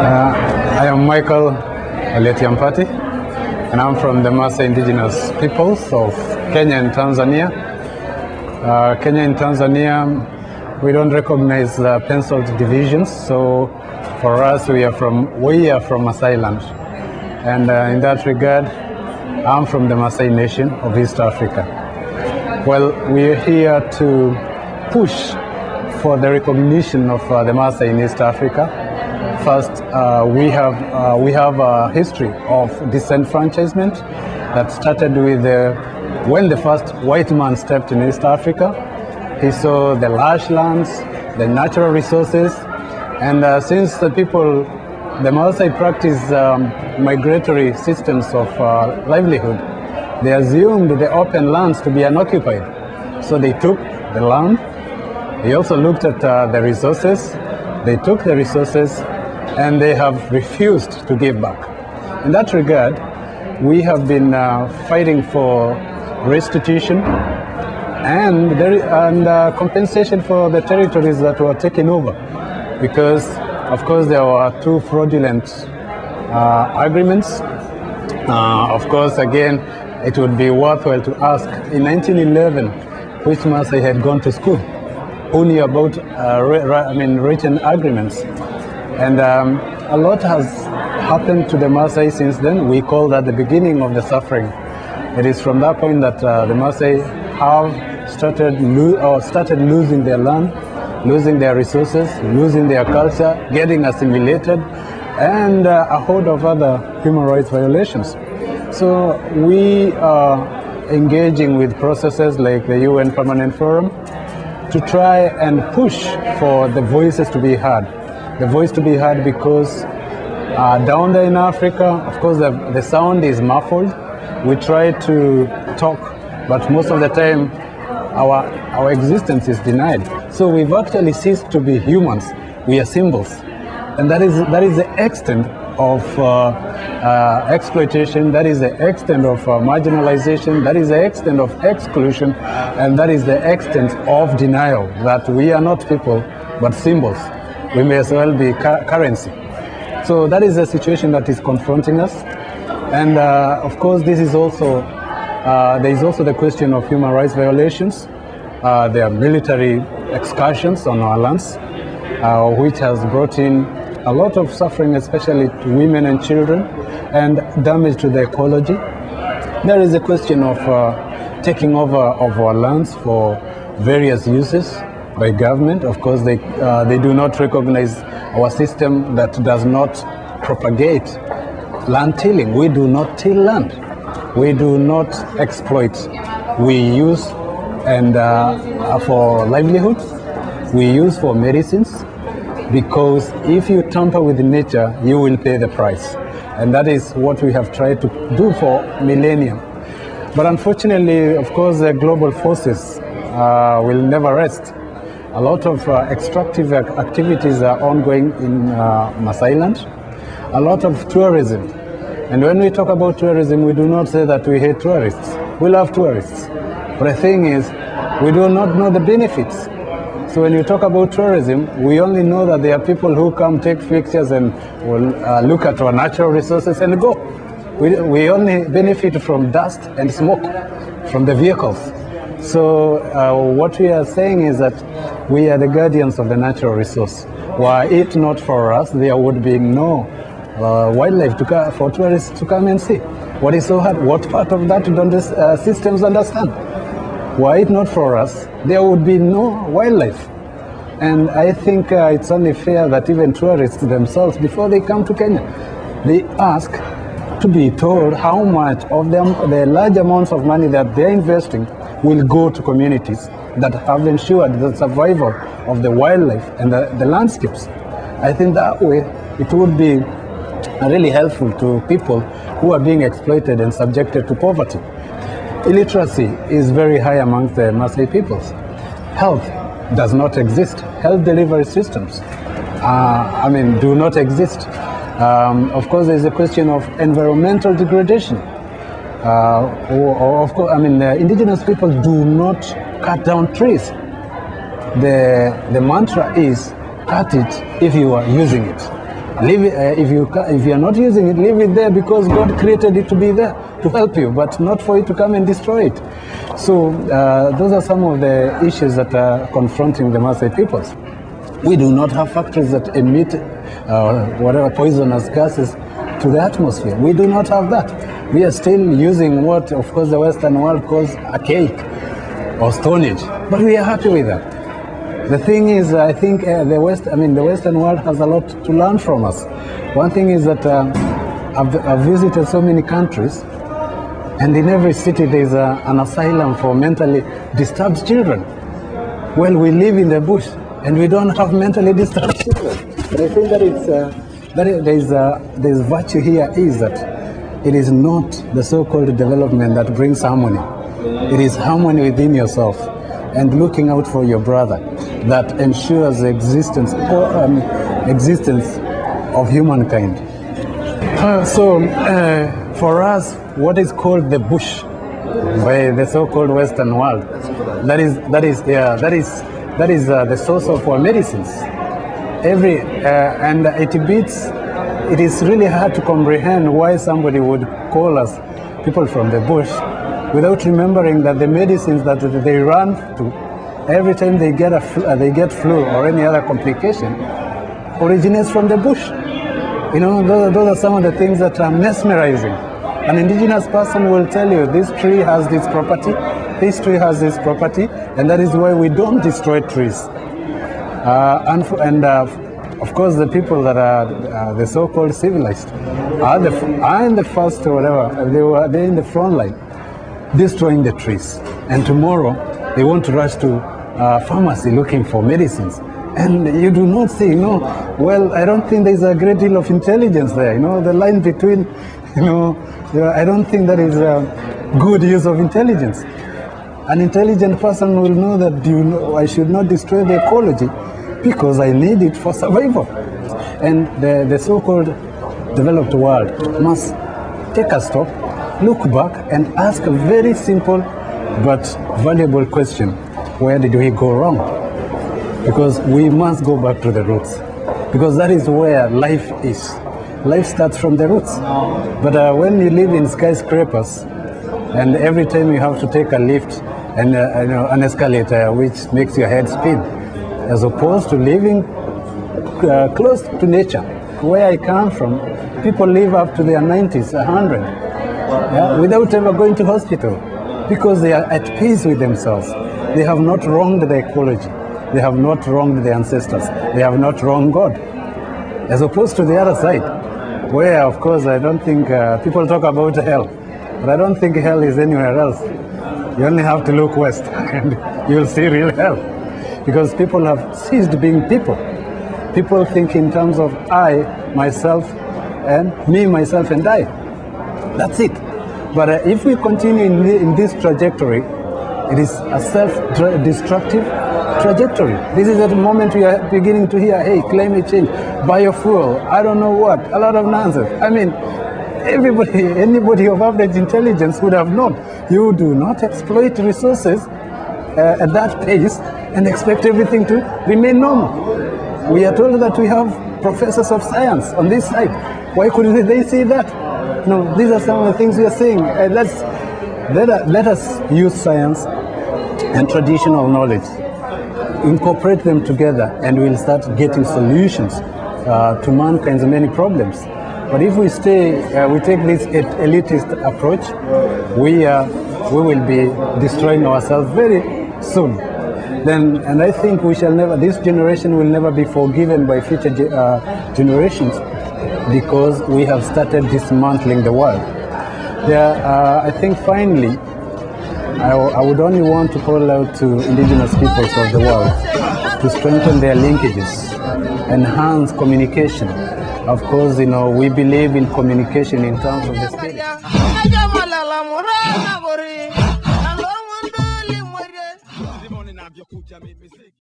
I am Michael Tiampati, and I'm from the Massai indigenous peoples of Kenya and Tanzania. Kenya and Tanzania, we don't recognize the penciled divisions, so for us we are from Massai land, and in that regard, I'm from the Massai nation of East Africa. Well, we are here to push for the recognition of the Massai in East Africa. First, we have a history of disenfranchisement that started with when the first white man stepped in East Africa. He saw the lush lands, the natural resources, and since the Maasai practice migratory systems of livelihood, they assumed the open lands to be unoccupied. So they took the land. They also looked at the resources. They took the resources, and they have refused to give back. In that regard, we have been fighting for restitution and compensation for the territories that were taken over, because of course there were two fraudulent agreements. Of course, again, it would be worthwhile to ask, in 1911, which Maasai had gone to school, who knew about written agreements? And a lot has happened to the Maasai since then. We call that the beginning of the suffering. It is from that point that the Maasai have started losing their land, losing their resources, losing their culture, getting assimilated, and a host of other human rights violations. So we are engaging with processes like the UN Permanent Forum to try and push for the voices to be heard. The voice to be heard because down there in Africa, of course, the sound is muffled. We try to talk, but most of the time our existence is denied. So we've actually ceased to be humans. We are symbols. And that is the extent of exploitation, that is the extent of marginalization, that is the extent of exclusion, and that is the extent of denial, that we are not people, but symbols. We may as well be currency. So that is the situation that is confronting us. And of course, this is also, there is also the question of human rights violations. There are military excursions on our lands, which has brought in a lot of suffering, especially to women and children, and damage to the ecology. There is a question of taking over of our lands for various uses by government. Of course, they do not recognize our system that does not propagate land tilling. We do not till land. We do not exploit. We use and for livelihood. We use for medicines, because if you tamper with nature, you will pay the price. And that is what we have tried to do for millennia. But unfortunately, of course, the global forces will never rest. A lot of extractive activities are ongoing in Maasai land. A lot of tourism. And when we talk about tourism, we do not say that we hate tourists. We love tourists. But the thing is, we do not know the benefits. So when you talk about tourism, we only know that there are people who come take pictures and will look at our natural resources and go. We only benefit from dust and smoke from the vehicles. So what we are saying is that we are the guardians of the natural resource. Were it not for us, there would be no wildlife for tourists to come and see. What is so hard? What part of that don't these systems understand? Were it not for us, there would be no wildlife. And I think it's only fair that even tourists themselves, before they come to Kenya, they ask to be told how much of the large amounts of money that they're investing will go to communities that have ensured the survival of the wildlife and the landscapes. I think that way it would be really helpful to people who are being exploited and subjected to poverty. Illiteracy is very high amongst the Maasai peoples. Health does not exist. Health delivery systems do not exist. Of course, there's a question of environmental degradation. Of course, indigenous people do not cut down trees. The mantra is, cut it if you are using it. If you are not using it, leave it there because God created it to be there to help you, but not for you to come and destroy it. So those are some of the issues that are confronting the Maasai peoples. We do not have factories that emit whatever poisonous gases to the atmosphere. We do not have that. We are still using what, of course, the Western world calls archaic or Stone Age, but we are happy with that. The thing is, I think the Western world has a lot to learn from us. One thing is that I've visited so many countries, and in every city there's an asylum for mentally disturbed children. Well, we live in the bush, and we don't have mentally disturbed children. But I think that there's virtue here is that it is not the so-called development that brings harmony. It is harmony within yourself and looking out for your brother that ensures the existence of humankind. For us, what is called the bush by the so-called Western world, that is the source of our medicines. And it is really hard to comprehend why somebody would call us people from the bush without remembering that the medicines that they run to every time they get flu or any other complication originates from the bush. You know, those are some of the things that are mesmerizing. An indigenous person will tell you this tree has this property, this tree has this property, and that is why we don't destroy trees. Of course, the people that are the so-called civilized are in the first or whatever, they're in the front line, destroying the trees. And tomorrow, they want to rush to pharmacy looking for medicines. And you do not see, well, I don't think there's a great deal of intelligence there. The line between, I don't think that is a good use of intelligence. An intelligent person will know that I should not destroy the ecology because I need it for survival. And the so-called developed world must take a stop, look back, and ask a very simple but valuable question. Where did we go wrong? Because we must go back to the roots. Because that is where life is. Life starts from the roots. But when you live in skyscrapers, and every time you have to take a lift and an escalator which makes your head spin, as opposed to living close to nature. Where I come from, people live up to their 90s, 100, without ever going to hospital, because they are at peace with themselves. They have not wronged the ecology. They have not wronged the ancestors. They have not wronged God. As opposed to the other side, where, of course, I don't think people talk about hell, but I don't think hell is anywhere else. You only have to look west, and you'll see real hell. Because people have ceased being people. People think in terms of I, myself, and me, myself, and I. That's it. But if we continue in this trajectory, it is a self-destructive trajectory. This is at the moment we are beginning to hear, hey, climate change, biofuel, I don't know what, a lot of nonsense. I mean, anybody of average intelligence would have known. You do not exploit resources at that pace and expect everything to remain normal. We are told that we have professors of science on this side. Why couldn't they say that? No, these are some of the things we are saying. Let us use science and traditional knowledge, incorporate them together, and we'll start getting solutions to mankind's many problems. But if we take this elitist approach, we will be destroying ourselves very soon. And I think this generation will never be forgiven by future generations because we have started dismantling the world. I think finally, I would only want to call out to indigenous peoples of the world to strengthen their linkages, enhance communication. Of course, we believe in communication in terms of the spirit.